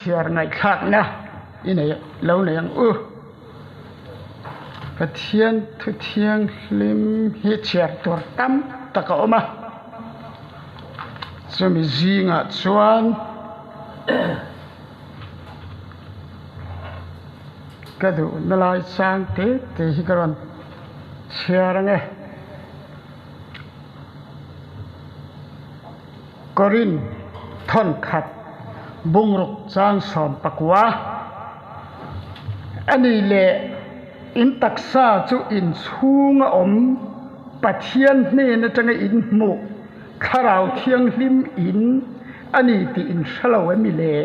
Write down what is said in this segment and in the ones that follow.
thiar ngai khak na inei lo nei ang pathian thu thiang lim hi chiar tor tam taka oma chumi zinga chuan kadu nalai sang te hi karon chiarange korin thon khat bungruk chang som pakwa ani le in taksa chu in chunga om pathian ne na tanga in mu kharau thiang hlim in ani ti in shalo mi le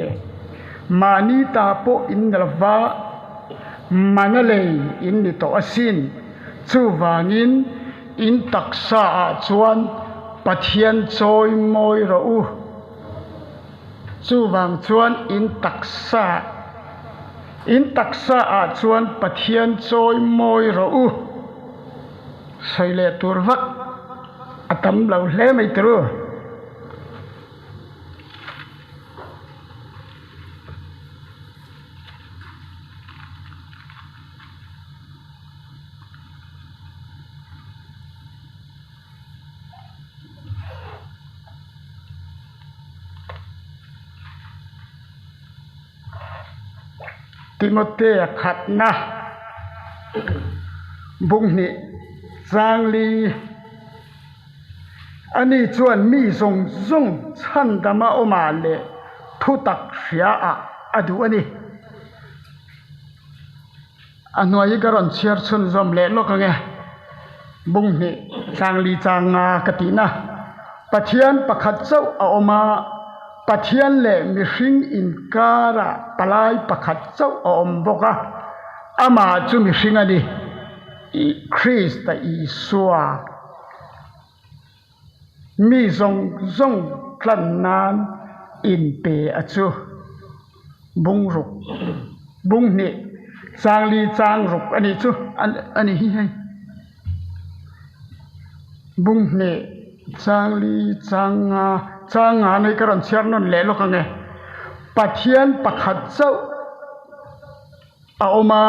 mani ta po in dalwa manale in ni to asin chu wangin in taksa a chuan pathian choi moi ro u chu wang chuan in taksa a chuan pathian choi moi ro u soile turvak atam lo hle mai tru Timothy khat na bung ni chang li ani chuan mi zong chan dama oma le thu tak hria a adu ani anoi garon chiar chun zom le lokange bung ni chang li changa katina pathian pakhat chau a oma pathian le mihring in kara palai pakhat chau om boka ama chu mihring ani i Krista Isua mi zong tlan nan in pe achu bungruk bung ni changli changruk ani chu ani hi hai bung ni changli changa nei karon chiar non le lokange pathian pakhat chau a oma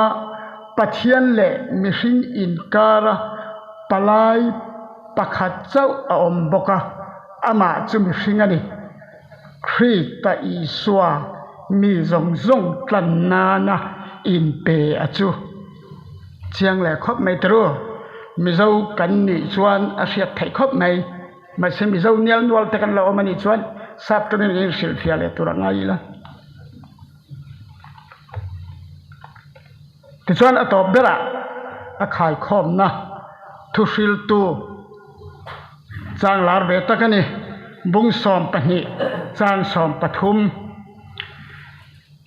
pathian le mihring in kara palai pakhat chau a om boka ama chu mihring ani Krista Isua mi zong tlan na in pe achu chiang le khop mai tru mi zo kan ni chuan a hriat thai khop mai mà xem bị dâu niel nual te kan lo mani chuan sap to ni sil fia le tura ngai la ti chuan a top bera a khai khom na thu sil tu chang lar be ta kani bung som pahni chang som pathum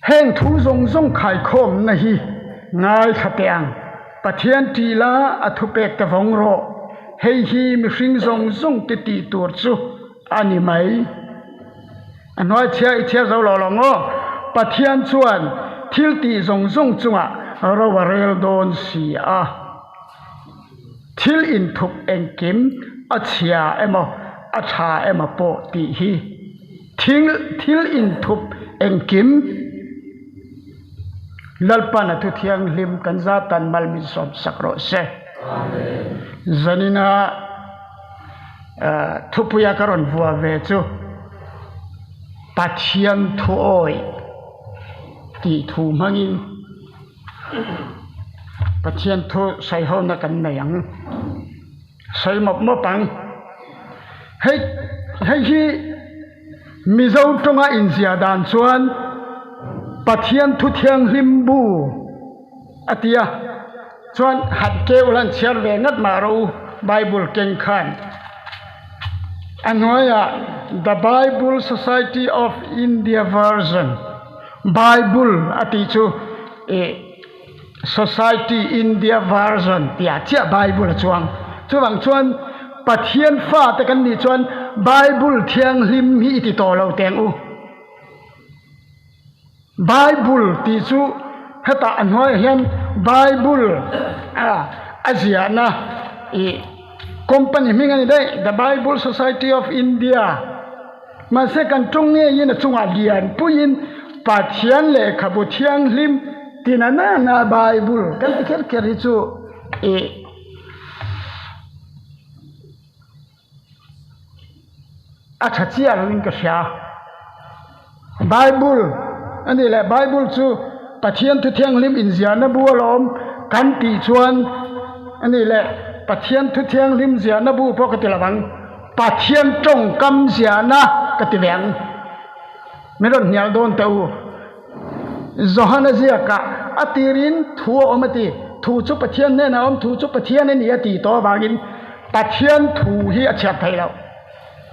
heng thu zong khai khom na hi ngai khateang pathian ti la a thu pek ta vong ro hei hi mi hring zong te ti tur chu ani mai anoi thia zo lo longo pathian chuan thil ti zong chunga rawarel don si a thil in thup engkim a chia emo a tha emo po ti hi thil in thup engkim lalpana thu thiang lim kanza tan malmi som sakro se zanina thupuya karon vua ve chu pathian thu oi ti thu mangin pathian thu sai ho na kan nayang sai mop mo pang hei hi mizo tonga in zia dan chuan pathian thu thiang limbu atia chuan hat ke ulan chiar ve ngat maro Bible ken khan anoya the Bible Society of India version Bible ati chu Society India version tia chia Bible chuang chuan pathian fa te kan ni chuan Bible thiang lim hi ti to lo teng u Bible ti chu heta anhoi hian Bible Asia company mingani dai the Bible Society of India ma se kan tung nge yin chunga lian puin pathian le khabu thiang lim tinana na bible kan tiker keri chu e achachia ring ka sha bible ani le bible chu pathian thu thiang lim in ziana bu lom kan ti chuan ani le pathian thu thiang lim ziana bu po ka ti lawang pathian trong kam ziana ka ti veng meron nyal don tau zohana zia ka atirin thu omati thu chu pathian ne na om thu chu pathian ne ni ati to bangin pathian thu hi acha thai lo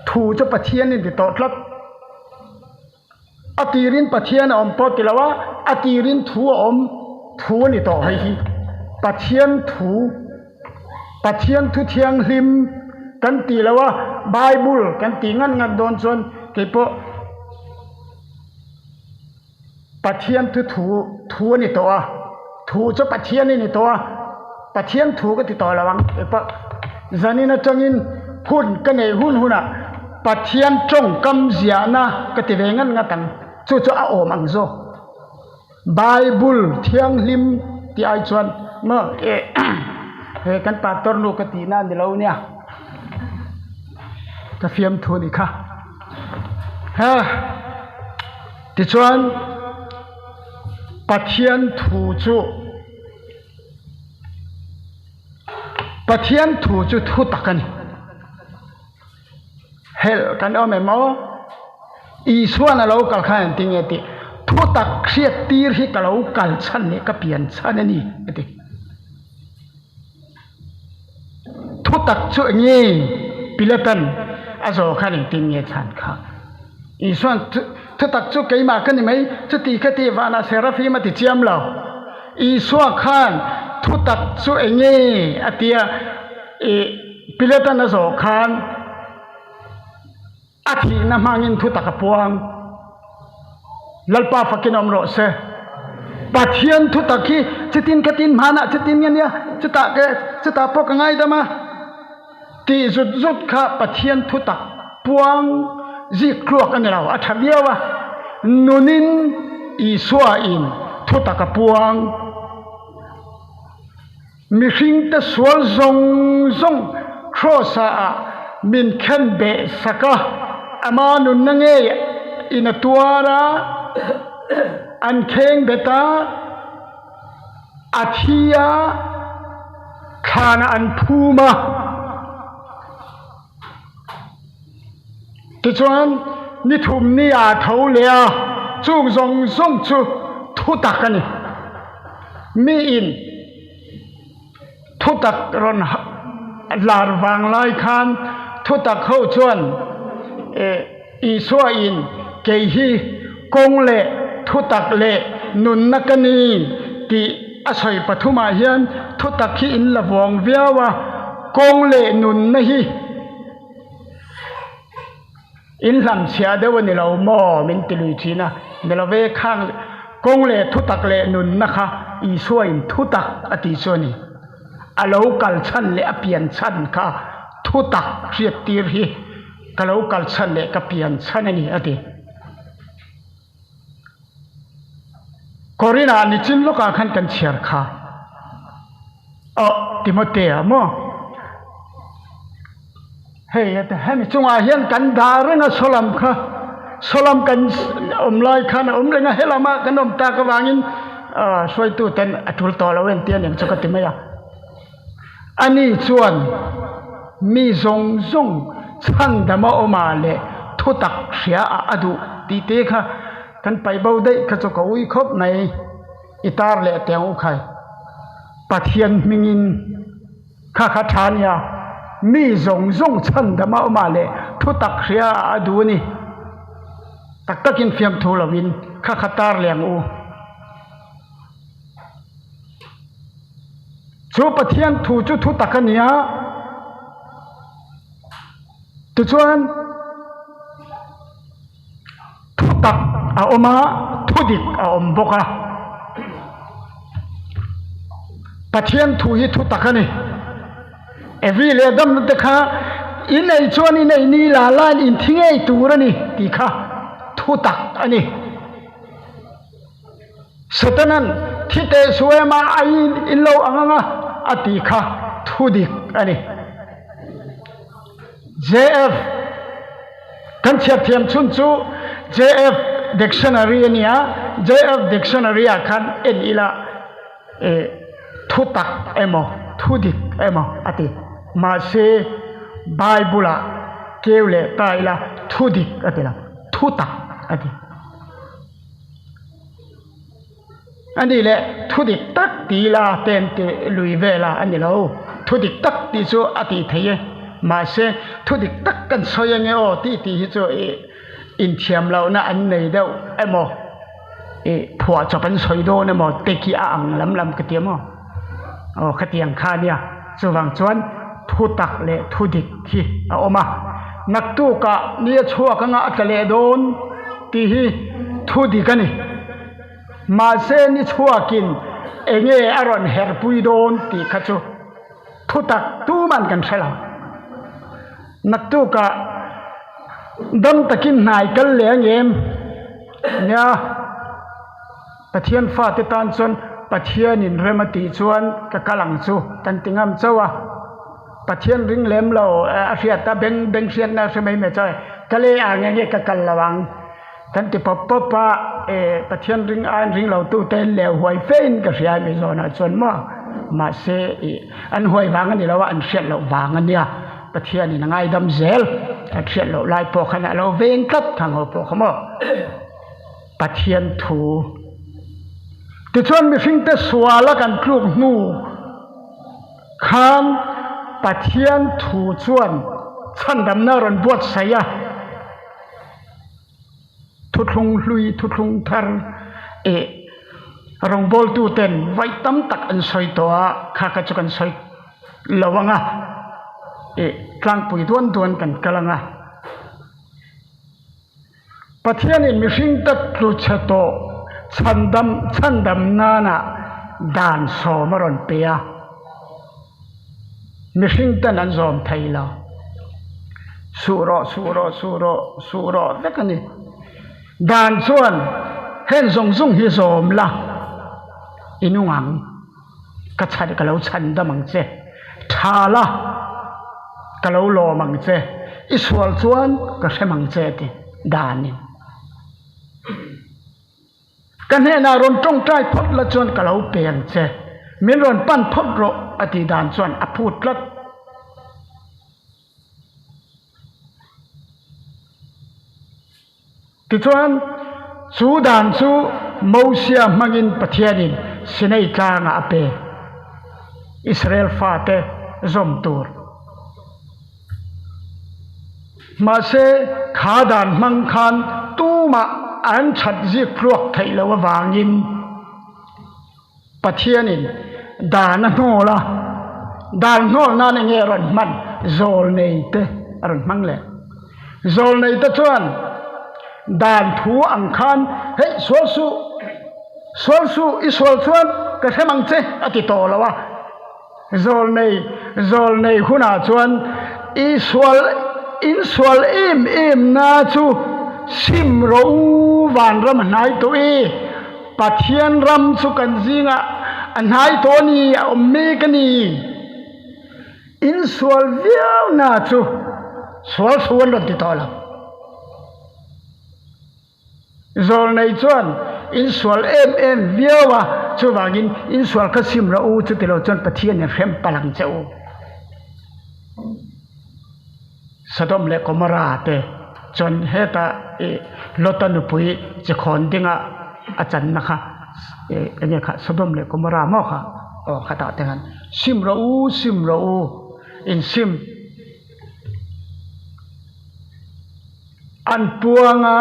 thu chu pathian ni ti to tlat atirin pathian om po ti lawa atirin thu om thu ni to hai hi pathian thu thiang lim kan ti lawa bible kan ti ngan don chon ke po pathian thu ni to a thu cho pathian ni to a pathian thu ka ti to lawang e pa zanina changin hun ka nei hun pathian trong kam ziana ka ti vengan ngatan chu a om ang zo bible thiang lim ti ai chuan ma e he kan pastor nu ka ti na ni lo nia ka fiam thu ni kha ha ti chuan pathian thu chu thu takani hel kan ome mo i suana lo kal khan tingeti thu tak khriat tir hi ka lo kal chan ne ka pian chan ani ati thu tak chu ngi pilatan azo khan tin nge chan kha i suan thu tak chu keima kan mai chu ti khati wana serafi ma ti chiam lo i suwa khan thu tak chu nge atia e pilatan azo khan athi na mangin thu tak puang lalpa fakinom ro se pathian thu tak hi chitin katin mana chitin nya chuta po ka ngai dama ti zut kha pathian thu tak puang ji klok an law athabiawa nunin i suwa in thu tak puang mi hring te sual zong crossa min khan be saka ama nun nange ina tuara an kheng beta athia khana an phuma ti chuan ni thum ni a tho lea chung zong chu thu takani mi in thu tak ron lar wang lai khan thu tak ho chuan i suwa in ke hi kong le thu tak le nun nakani ti asoi pathuma hian thu tak hi in la wong viawa kong le nun na hi in lam sia de wani lo mo min ti lui china de lo ve khang kong le thu tak le nun na kha i suwa in thu tak ati choni alo kal chan le apian chan kha thu tak riat tir hi kalau kal chan le ka pian chan ani ati korina ni chin lo ka khan kan chiar kha timotea mo hey ate hemi chunga hian kan darena solam kha solam kan omlai khan omlenga helama kan om ta ka wangin soi tu ten atul to lawen tian yang chakati maya ani chuan mi zong chan dama oma le thu tak hria adu ti te kha kan pai bo dei kha chu ko ui khop nei itar le teng u khai pathian mingin kha thania mi zong chan dama oma le thu tak hria adu ni tak takin fiam thu lawin kha tar leng u chu pathian thu chu thu takania tu chuan thu tak a oma thu dik a om boka pathian thu hi thu takani every le dam te kha in ei chuan in ei ni la lan in thingei turani ti kha thu tak ani satanan thite suema ain illo anganga ati kha thudik ani JF kan chiat thiam chun chu JF dictionary ania JF dictionary akhan en ila thutak emo thudik emo ati ma se bible kewle taila thudik atila thutak ati ani le thudik tak ti la ten ti lui vela ani lo thudik tak ti chu ati theye ma se thudik tak kan soyange o ti hi chu in thiam lo na an nei deuh emo phua chapan soido ne mo te ki ang lam ka tiamo o khatiang kha nia chuwang chuan thutak le thudik hi a oma naktu ka nia chhuwa ka nga atle don ti hi thudik ani ma se ni chhuakin enge aron herpui don ti khachu thutak tu man kan thela naktu ka dam takin nai kal leng em nya pathian fa te tan chon pathian in remati chuan ka kalang chu kan tingam chawa pathian ring lem lo a riat ta beng sian na se mai me chai kale a nge ka kal lawang kan ti pop pa pathian ring an ring lo tu ten le huai fein ka ria mi zona chon ma se an huai wang ani lawa an siat lo wang ania pathian in ngai dam zel a siat lo lai po khana lo veng kat thang ho po khamo pathian thu ti chuan mi hring te suala kan kluk hnu kham pathian thu chuan chan dam na ron buat saya thutlung hlui thutlung thar rong bol tu ten vai tam tak an soi to a kha ka chukan soi lawanga tlang pui don kan kalanga pathian in mi hring tak tlu chato chandam nana dan so maron pea mi hring tan an zom thaila suro vekani dan chuan hen zong hi zom la inungang ka chhat ka lo chanda mang che thala ka lo lo mang che iswal chuan ka hemang che ti danin kan he na ron tong trai phot la chuan ka lo pen che min ron pan phot ro ati dan chuan a phut lat ti chuan chu dan chu mosia mangin pathianin sinai tlanga ape Israel fate zom tur ma se khadan mang khan tuma an chat ji pruak thailo wangin pathianin dan hnola dan hnol na ne nge ron man zol nei te ron mang le zol nei te chuan dan thu ang khan hei sual su isol chuan ka hemang che ati to lawa zol nei huna chuan in sual em na chu sim ro van ram nai to pathian ram chu kan zinga anhai to ni me kani in sual viau na chu sual suan ro ti to la zol nei chuan in sual em viawa chu wangin in sual ka sim ro chu ti lo chuan pathian ni rem palang cheu Sodom le Gomorrah te chon heta lotanu pui che khon dinga achan na kha ene kha Sodom le Gomorrah mo kha o khata tengan sim ro u in sim an puanga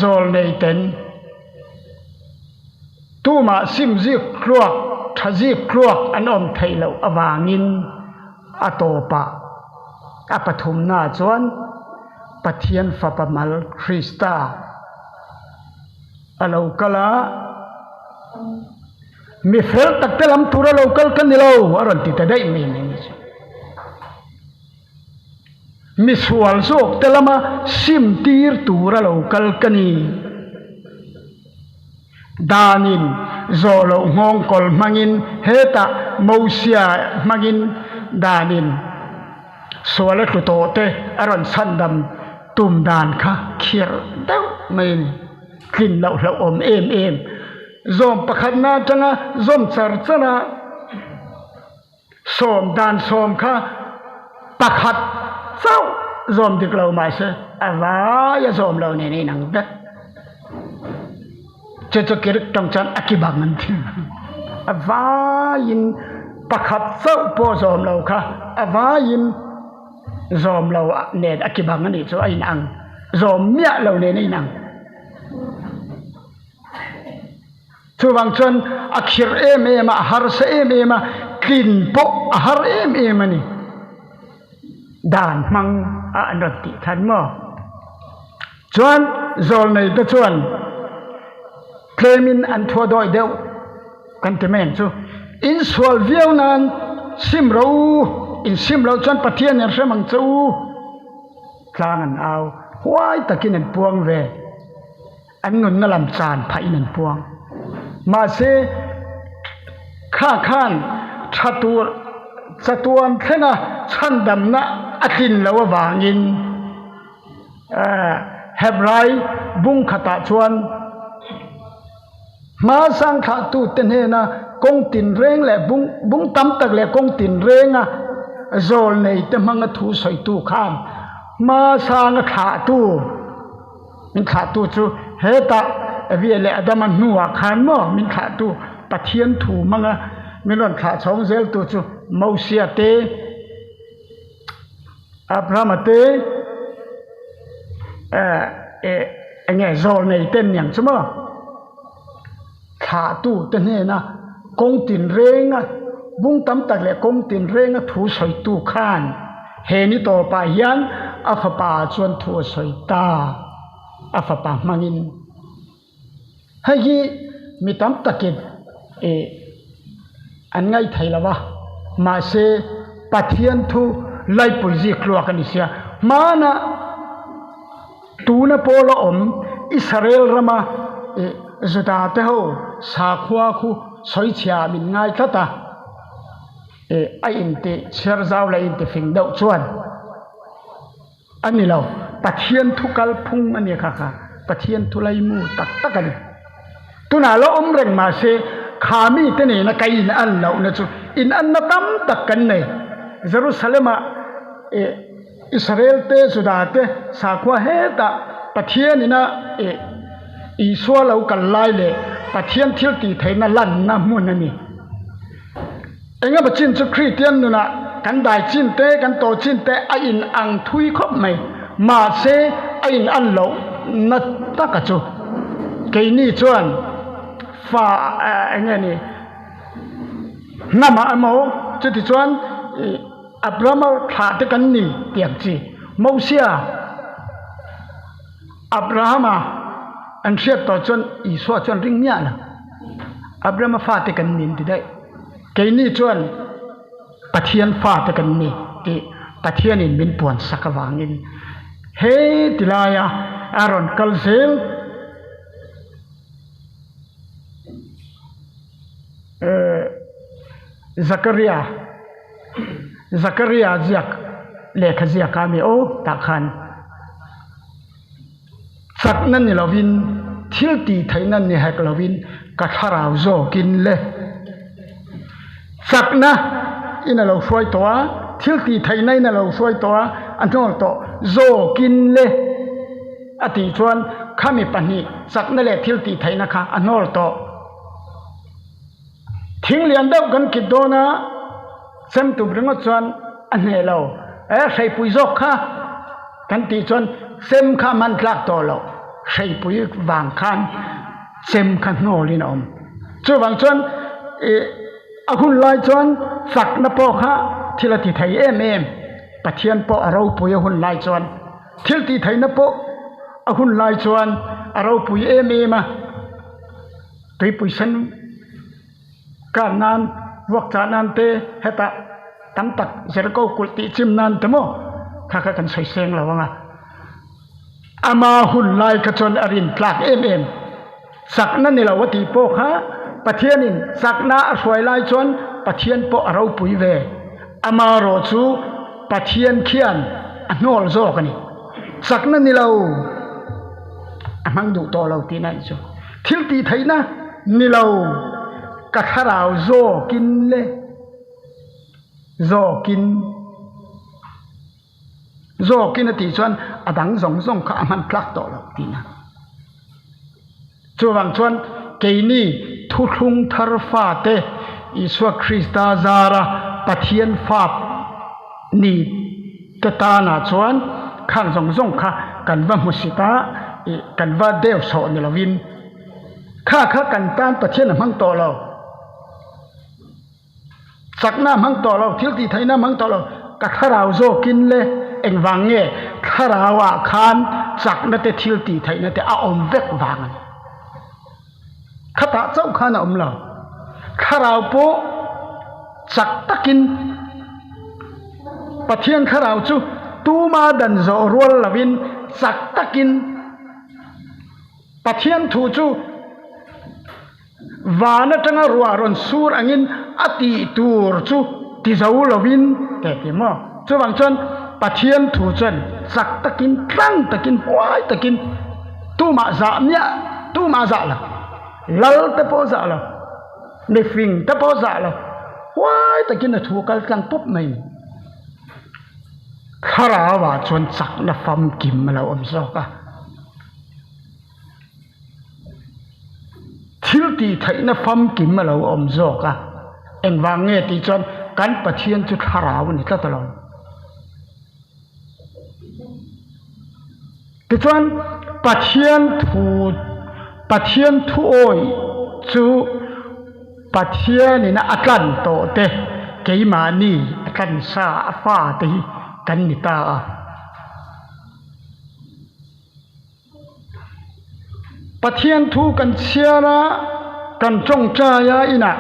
zol nei ten tuma sim zi kluak thazi kluak an om thailo awangin atopa apathum na chuan pathian fapamal Krista alo kala mi fel tak telam tura local kanilo aron ti tadai mi mi sual sok telama sim tir tura local kani danin zolo ngong kol mangin heta mosia mangin danin suala tutote aron sandam tum dan kha khir dau mai kin lau lau om em zom pakhat na changa zom char chana som dan som kha pakhat sau zom dik lau mai se awa ya zom lau ne nei nang da cho kirik tong chan akibangan thi awa in pakhat sau po zom lau kha awa in zom lau ne akibangan ni cho ai nang zom mia lau ne nei nang chu wang chon akhir em har se em kin po har em ni dan mang anati than mo chuan zol nei ta chuan klemin an thua doi deu kan te men chu in sual viau nan simro in simro chuan pathian er hramang chu tlang an au huai takin an puang ve an ngun na lam chan phai nan puang ma se kha khan thatur chatuan thena chandam na atin lawa wangin hebrai bung khata chuan ma sang kha tu ten he na kong tin reng le bung tam tak le kong tin reng a zol nei te manga thu soi tu khan ma sang kha tu min kha tu chu heta viele adaman nuwa khan mo min kha tu pathian thu manga milon kha chong zel tu chu mausia te abraham te nge zol nei ten yang chmo kha tu te ne na kong tin renga bung tam tak le kong tin renga thu soi tu khan he ni to pa hian afa pa chuan thu soi ta afa pa mangin hagi mitam takin an ngai thailawa ma se pathian thu lai puji klua kan sia mana tuna polo om israel rama zuda te ho sa khwa khu soi chia min ngai thata ai inte cher zaw la inte fing dau chuan ani lo pathian thu kal phung ani kha pathian thu lai mu tak tak ani tuna lo om reng ma se khami te ne na kai in an lo na chu in an na tam tak kan nei jerusalem israel te zuda te sa khwa he ta pathian ina iswa lo kan lai le pathian thil ti theina lan na mun ani enga bachin chu christian nu na kan dai chin te kan to chin te a in ang thui khop mai ma se a in an lo na ta ka chu ke ni chuan fa enga ni nama amo chu ti chuan abraham tha te kan ni tiak chi mosia abraham an siat to chuan iswa chuan ring nya na abraham fa te kan nin ti dai ke ni chuan pathian fa te kan ni ti pathian in min puan sakawangin he tilaya aron kalzel Zakaria ziak lekha ziak ami o takhan saknan ni lovin thilti thainan ni hek lovin katharau zo kin le sakna ina lo froi towa thilti thainai na lo froi towa anthol to zo kin le ati chuan khami pani sakna le thilti thaina kha anol to thing lian deuh kan kidona sem tu bringo chuan ane lo sei pui zok kha kan ti chuan sem kha man tlak to lo sei pui wang khan sem kha nolin om chu wang chuan ahun lai chuan sak na po kha thilati thai em pathian po aro pui hun lai chuan thil ti thai na po ahun lai chuan aro pui em a tui pui san kan nan wak cha nan te heta tam tak zerko kulti chim nan temo kha kan soi seng lawanga ama hun lai ka chon arin tlak em สักนั่นนี่เราวัติโปฮะปะเทียนินสักน่าสวยลายจนปะเทียนโปเราปุยเวอามาโรจูปะเทียนเขียนอันโนลโซกันนี่สักนั่นนี่เรามังดูตัวเราที่นั่นจูทิลตีไทยนะนี่เรากะขาราวโซกินเลยโซกินตีชวนอดังส่งข้ามันพลักตัวเราที่นั่นจวงชวนเกนี่ทุลุงทารฟาเตอิสวคริสตาซาระปะเทียนฟาบนี่ตตานาชวนข้างส่งข้ากันว่ามุสิตากันว่าเดวโซนี่เราวินข้ากันต้านปะเทียนมังตัวเราสักหน้ามังตัวเราทิลตีไทยหน้ามังตัวเรากะขาราวโซกินเลยเอ็งวังเง่ขาราวะคานสักนั่นแต่ทิลตีไทยนั่นแต่อาอมเวกวังข้าตาเจ้าข้าน่ะเราขาราวโปสักตะกินปะเทียนขาราวจูตูมาดันโซรัวลวินสักตะกินปะเทียนทูจูวานจังรัวรอนสูรอังินอติตูร์จูติซาอุลวินแต่ที่มอจูบางชนปะเทียนทูจนสักตะกินตั้งตะกินหวายตะกินตูมาซาเนี่ยตูมาซาละลัลตะโปซาละในฟิงตะโปซาละหวายตะกินถูกกันปุ๊บไม่ขาราวาชนสักนะฟัมกิมมาแล้วอมซอกะทิลตีไทยนะฟัมกิมมาแล้วอมซอกะเอ็งวางเงตีจนกันปะเทียนจุดขาราวนี่ตลอดตีจนปะเทียนทูโอยจูปะเทียนนี่นะอักันโตเตเกยมานี่อักันซาฟ้าตีกันนิตาปะเทียนทูกันเชียระกันจงใจายาอินะ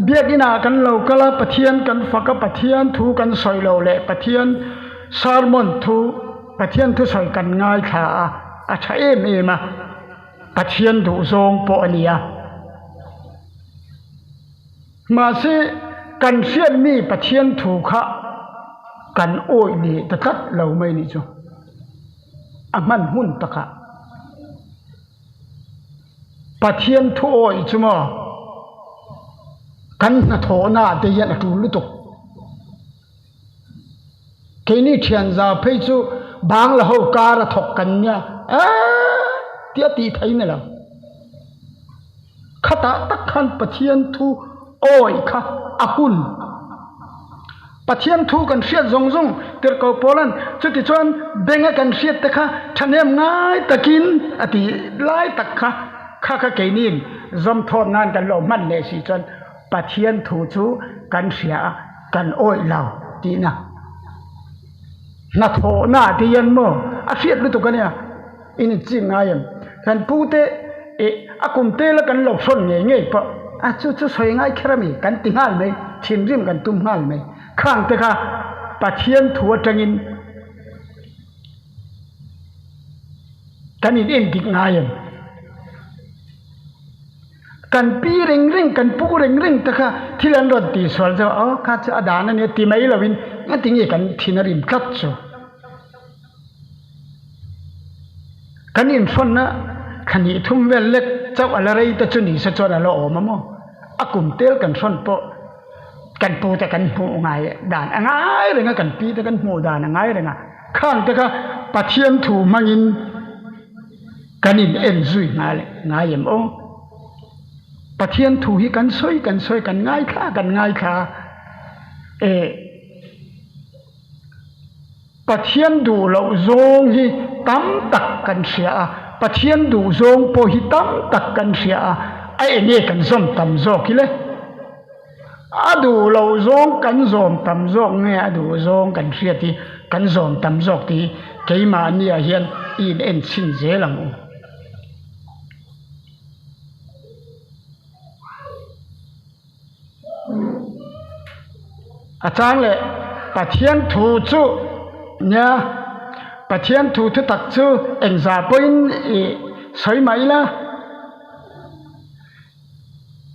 เบียกินากันเหล่ากะละปะเทียนกันฝักปะเทียนทูกันสอยเหล่าเละปะเทียนซาร์มอนทูปะเทียนทูสอยกันง่ายขาอาชาเอมาปะเทียนดูทรงปอเนียมาสิกันเชียนมีปะเทียนทูขะกันโอ้ยนี่ตะคัดเราไม่นี่จูอามันหุ่นตะคะปะเทียนทูโอ้ยจูมอกันนะโถนาเดียนตูลุตุเกนี่เทียนซาเพยจูบางละหูการะถกกันเนี่ยเตียตีไทยนี่แหละขตาตะคันปะเทียนทูโอ้ยค่ะอาหุ่นปะเทียนทูกันเสียจงเติร์กโปลันจุดที่ชวนเบ่งกันเสียตะค่ะทันเนียมง่ายตะกินอติไล่ตะค่ะข้าเกนี่จอมทอนงานกันโลมันเลยสิจนปะเทียนทูจูกันเสียกันโอ้ยเราดีนะนาโถนาที่ยันโมอาเสียดรู้ตัวกันเนี่ยอินจริงไงยันกันพูดเตอากุมเตละกันหลบซ่อนเงี้ยปะจูสวยง่ายแค่มีกันติงหัลไหมชินริมกันตุ้มหัลไหมข้างเตค่ะปะเทียนทัวจังอินกันอินติงไงยันกันปีเร่งกันปูเร่งตะค่ะที่ลันรถตีสวลจะข้าจะอดานั่นเนี่ยตีไม่ละวินงั้นติงเอกันทินาริมคัดจูกันอินฟอนนะขันนี้ทุ่มเวลเล็กเจ้าอะไรแต่จุนีสะจวนอะไรออกมาโมอากุมเตลกันฟอนโปกันปูแต่กันหูง่ายด่านง่ายเลยงั้นกันปีแต่กันหูด่านง่ายเลยงั้นข้างแต่ค่ะปะเทียนถูมังอินกันอินเอ็นซุยง่ายเลยง่ายอย่างโอ้ปะเทียนถูให้กันซอยกันง่ายค่ะปะเทียนดูเราโจงฮีตั้มตักกันเสียปะเทียนดูโจงโปฮิตั้มตักกันเสียไอ้เนี่ยกันส้มตำโจกิเลยดูเราโจงกันส้มตำโจกเนี่ยดูโจงกันเสียที่กันส้มตำโจกที่เกี่ยมาเนี่ยเฮียนอินเอ็นสินเจลังอาจารย์เลยปะเทียนถูจูเนี่ยปะเทียนถูทุตักจูเอ็งซาปอินสวยไหมล่ะ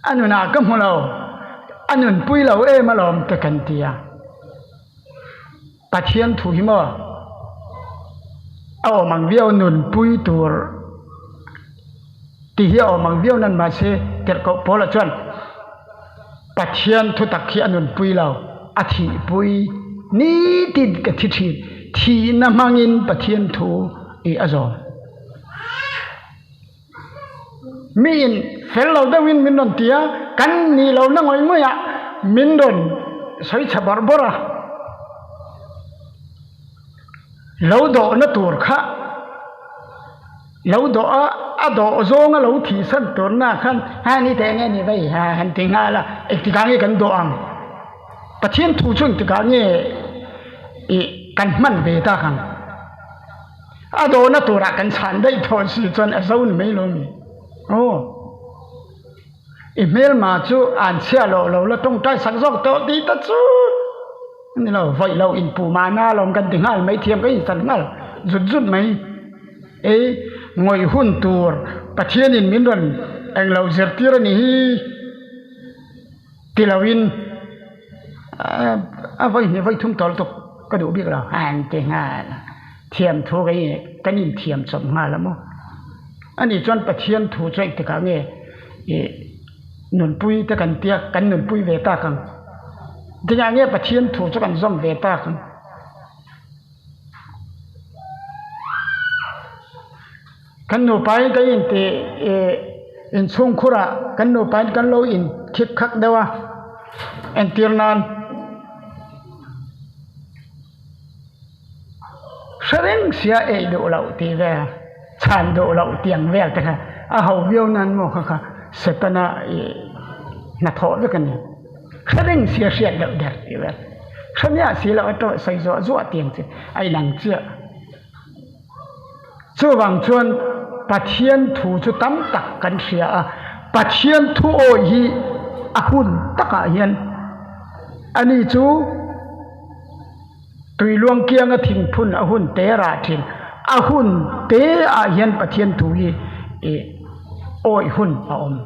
anh nào cái mồ lâu anh bùi lâu em mà làm cái cần tia bắt thiên thủ hiểm mang viêu nụn bùi tour thì hiểu mang viêu nên mà sẽ kết cấu bỏ là chuẩn bắt thiên thu tắc khi anh bùi lâu thì bùi ní tin cái thì nằm mangin bắt thiên thủ ý azom min fellow da win min don tia kan ni lo na ngoi ngoya min don soi chabar bora lo do na tur kha lo do a do zonga lo thi san tur na khan ha ni te nge ni vai ha han ti nga la ek ti ka nge kan do am pathian thu chung ti ka nge e kan man ve ta khan a do na tura kan chan dai thon si chon a zon me lo mi email mà chú ăn xe lộ là trong trái sáng giọt tao đi ta chú nên là vậy lâu in phụ mà na lòng gần tiếng hai mấy thiêm cái sản ngал rút mấy ấy ngồi hun tour bắt thiên in miền đông anh lâu giật tiệt này thì lâu in vậy thung tol tục có đủ biết là hàng tiếng hai thiêm thu cái nhìn thiêm sầm hai lắm anh ấy chọn bắt thiên thu cho anh cả nghe nụn bùi ta cần tia cần nụn bùi về ta cần thì nhà nghe bắt thiên thủ cho cần dòng về ta cần cần nụ bài cái in thì in sung khura cần nụ bài cần lâu in khích khắc đâu à en tiền nan sering sia độ lậu thì về chan độ lậu tiền về thế ha hậu viêu nan mo kha sẽ ta na thọ với cái này khá định xia xẹt đậu đẹp thì vậy khá nhá xí là tôi xây rõ rõ tiền thì ai năng chưa chú vàng chuan bắt thiên thủ chú tắm tắc cần xia bắt thiên thủ ôi hi hun tắc cả hiền anh ấy chú tùy luang kia ngã thình phun hun té ra thình hun té hiền bắt thiên thủ hi ôi hun om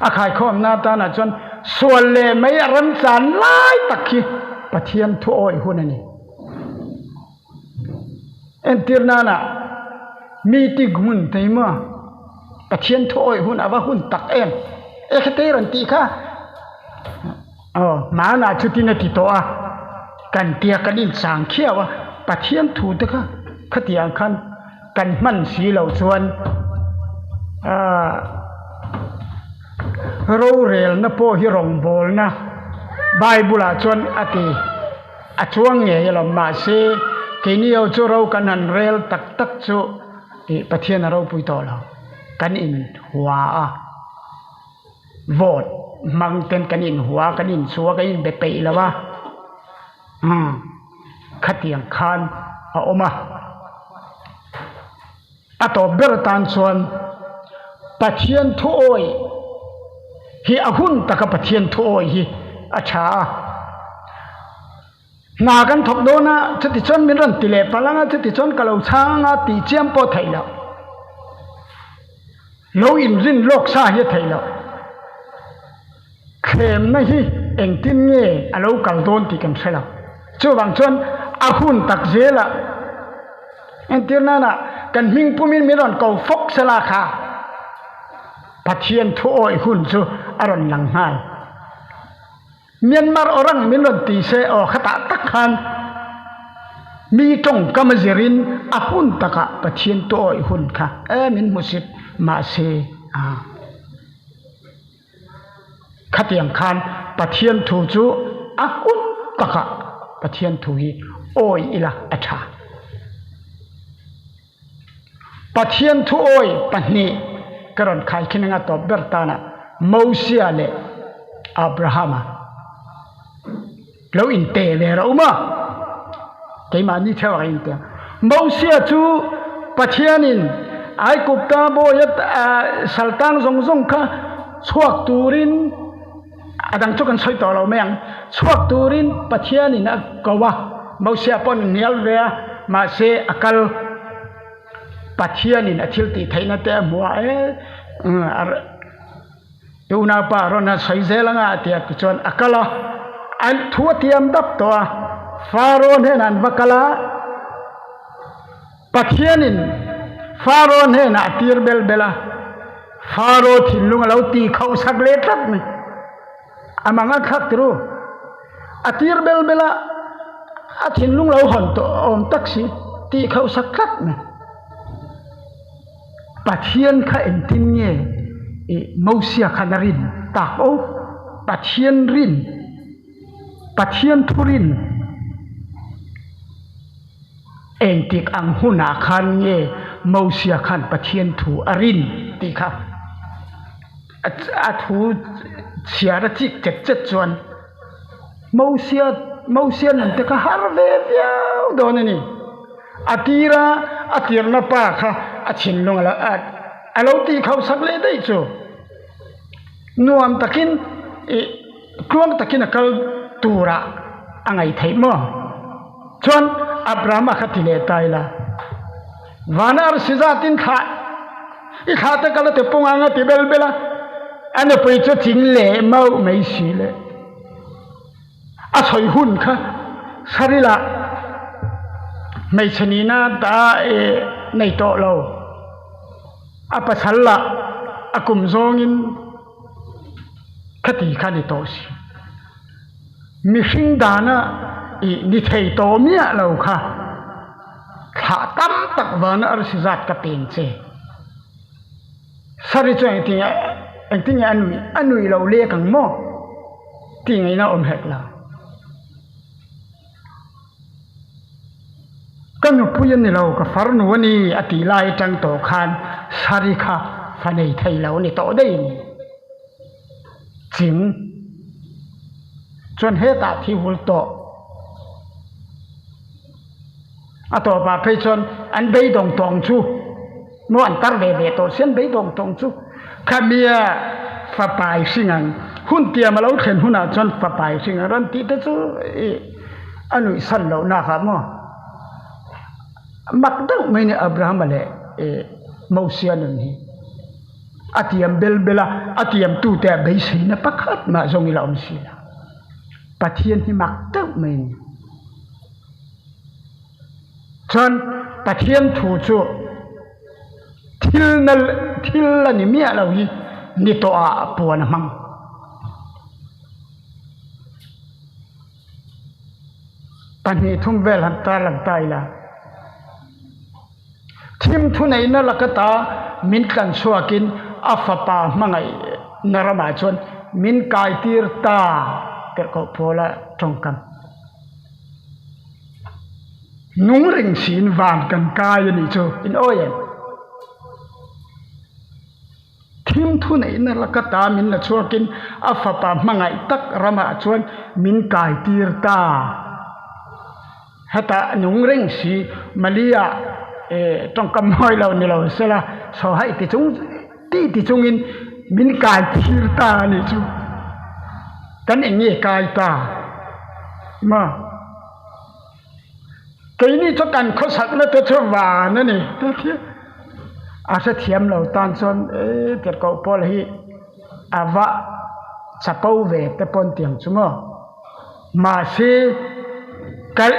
khai khom na ta na chon sual le mai ram san lai takhi pathian thu oi hunani en tirna na mi ti gumun teima pathian thu oi hun awa hun tak em e khate ran ti kha ma na chutina ti to a kan tia kadin sang khiawa pathian thu te kha khatiang khan kan man si lo chuan râu rèl na po hi rong bol na Bible a chuan ati a chuang nge lo ma se ke ni o chu râu kan han rel tak tak chu pathian a râu pui to lo kan in hua a vote mang ten kan in hua kan in suwa kan in be pe lawa khatiang khan a oma ato bertan chuan pathian thu oi hi ahun taka pathian thu oi hi acha na kan thok do na chati chon min ran tile palanga chati chon kalau changa ti chiam po thailo lo in rin lok sa hi thailo khem na hi engtin nge alo kal don ti kan thela chu wang chon ahun tak zela entir na na kan ming pumin mi ron ko fok sala kha pathian thu oi hun chu aron lang hai Myanmar orang min ron ti se khata tak khan mi tong kamazirin ahun taka pathian thu oi hun kha min musip ma se khatiang khan pathian thu chu ahun taka pathian thu hi oi ila acha pathian thu oi pahni karon khai khinanga to bertana Moses le Abraham lo in te le rauma ke ma ni thewa in te Moses chu pathianin ai kupta bo yat saltang zong zong kha chuak turin adang chukan soi to lo meng chuak turin pathianin a kawa Moses pon nial ve ma se akal pathianin athil ti thaina te mua tuna pa rona soizelanga tia tichon akala an thua tiam dap to faron henan vakala pathianin faron hena atir bel bela faro thinlung lo ti khau sakle tat ni amanga khatru atir bel bela athinlung lo hon to om taksi ti khau saklat ni pathian kha entin nge mausia khanarin tak o pathian rin pathian thurin entik ang huna khan nge mausia khan pathian thu arin ti kha thu siara chik chet chet chuan mausia nan te kha harve viau don ni atirna pa kha achin long la alo ti khau sak le dei chu nuam takin kluang takin akal tura angai thai mo chon abraham khatile taila vanar sizatin kha I khata kala te ponganga ti bel bela ane pui chu chin le mau mai si le a soi hun kha sarila mai chanina ta nei to lo apa salla akum zongin khati khani to si mi hring dana ni thei to mia lo kha kha tam tak wan ar si zat ka pen che sari chang ting anui lo le kang mo ting ai na om hek la kanu puyan ni lo ka far nu ni ati lai tang to khan sari kha fanei thai lo ni to dei ni jing chon he ta thi hul to ato ba phei chon an bei dong tong chu mo an tar ve ve to sen bei dong tong chu khamia fa pai singan hun tia ma lo khen huna chon fa pai singan ran ti te chu anui san lo na kha mo mak dau mai ni abraham ale mausia nun hi atiam bel bela atiam tu te bei sei na pakhat ma zong ila om sila pathian hi mak dau mai ni chon pathian thu chu thil la ni mia lo hi ni to a puan mang pani thum vel han ta lang tai la thim thu nei na lakata min kan suakin afapa mangai narama chon min kai tir ta ter ko phola tongkam nung ring sin van kan kai ni chu in oyen thim thu nei na lakata min la chuakin afapa mangai tak rama chuan min kai tir ta hata nung ring si malia trong cầm hoi lâu ni lâu sẽ là sau hay thì chúng in min cài thir ta ni chú cái này nghe cài ta mà cái này cho cần khó sắc nó cho và nó này thế chứ sẽ thiêm lâu tan son cái cậu Paul hi vợ sapau về tới pon tiếng chú mà sẽ cái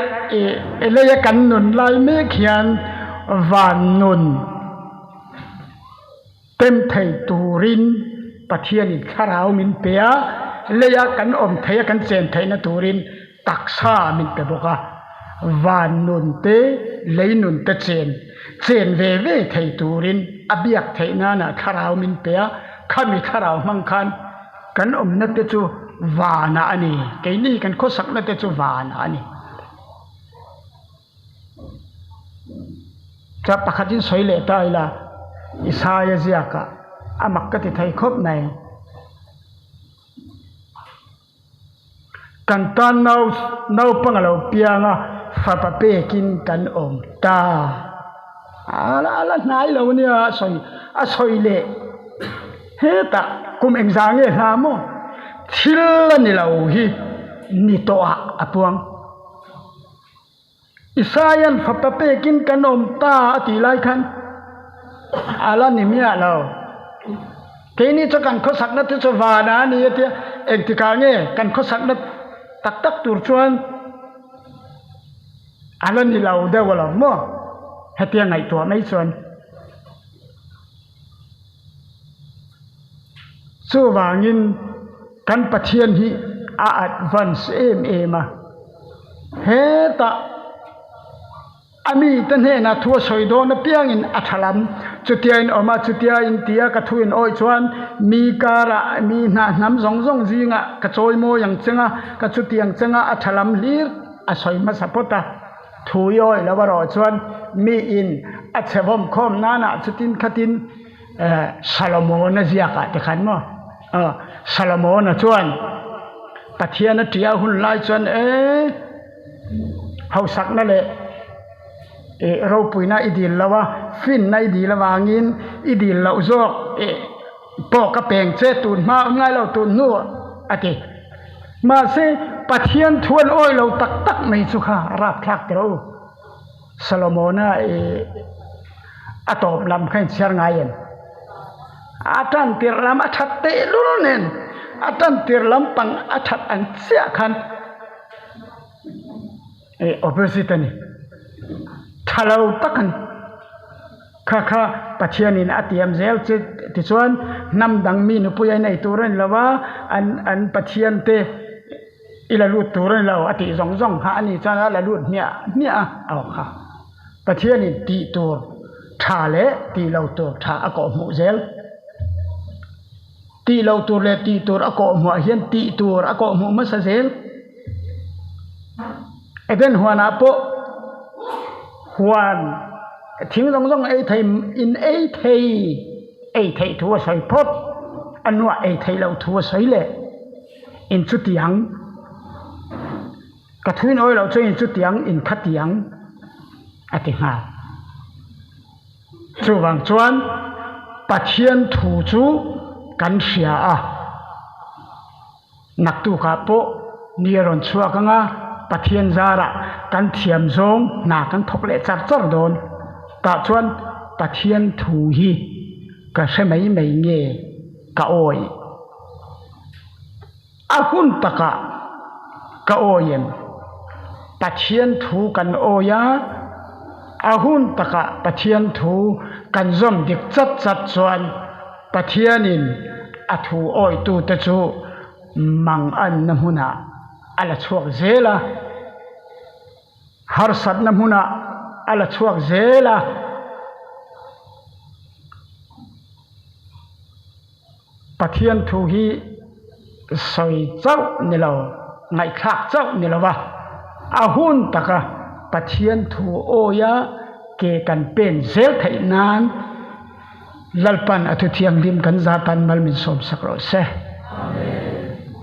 lấy cái nón lại mấy khian van nun tem thei turin pathian kharau min pea leya kan om thei kan chen thei na turin taksa min te boka van nun te leinun te chen ve ve thei turin abiak thei na kharau min pea khami kharau mang khan kan om na te chu vana ani ke ni kan khosak na te chu vana ani cha pakhatin soile ta ila isaya ziaka amak ka ti thai khop nai kan tan nau pangalo pianga fa pa pe kin kan om ta ala nai lo ni a soile he ta kum engzange ha mo thil ni lo hi ni to apuang Isayan fapapekin kanom ta ati lai khan ala ni mia lo ke ni cho kan kho sak na tu cho wa na ni ti ek ti ka nge kan kho sak na tak tak tur chuan ala ni lo de wala mo hetia ngai to mai chuan chu wangin kan pathian hi a advance em heta ami tan he na thua soido na piang in athalam chutia in oma chutia in tia ka thuin oi chuan mi kara mi na nam zong zong jinga ka choi mo yang chenga ka chutiang chenga athalam lir a soi ma sapota thuyoi lawaro chuan mi in achebom khom nana chutin khatin salomon na ziaka te khan mo salomon na chuan pathian na tia hun lai chuan hau sak na le ro puina idil lawa fin na idil lawangin idil lo zok po ka peng che tun ma ngai lo tun nu ati ma se pathian thuan oi lo tak tak mai chu kha rap thak te ro salomona atop lam khain cher ngayen atan tir lam athat te lunen atan tir lam pang athat an sia khan opposite ni thalau takan kha pathianin atiam zel che ti chuan nam dang mi nu pui nei turan lawa an pathian te ila lut turan law ati zong zong ha ani chana la lut nia aw kha pathianin ti tur tha le ti lo tur tha ako mu zel ti lo tur le ti tur ako mu hian ti tur ako mu ma sa zel eden huana po huan thing zong zong ei thei in ei thei thua sai phot anwa ei thei lo thua sai le in chu tiang ka thuin oi lo chu in chu tiang in kha tiang ati ha chu wang chuan pathian thu chu kan hria a nak tu ka po niron chua ka nga pathian zara kan thiam zong na kan thop le char char don ta chuan pathian thu hi ka semai mai nge ka oi a hun taka ka oyen pathian thu kan oya a hun taka pathian thu kan zom dik chat chat chuan pathianin a thu oi tu te chu mang an na huna ala chuak zela har sat na huna ala chuak zela pathian thu hi soi chau ni lo ngai khak chau ni lo wa a hun taka pathian thu oya ke kan pen zel thai nan lalpan athu thiang lim kan zatan mal min som sakro se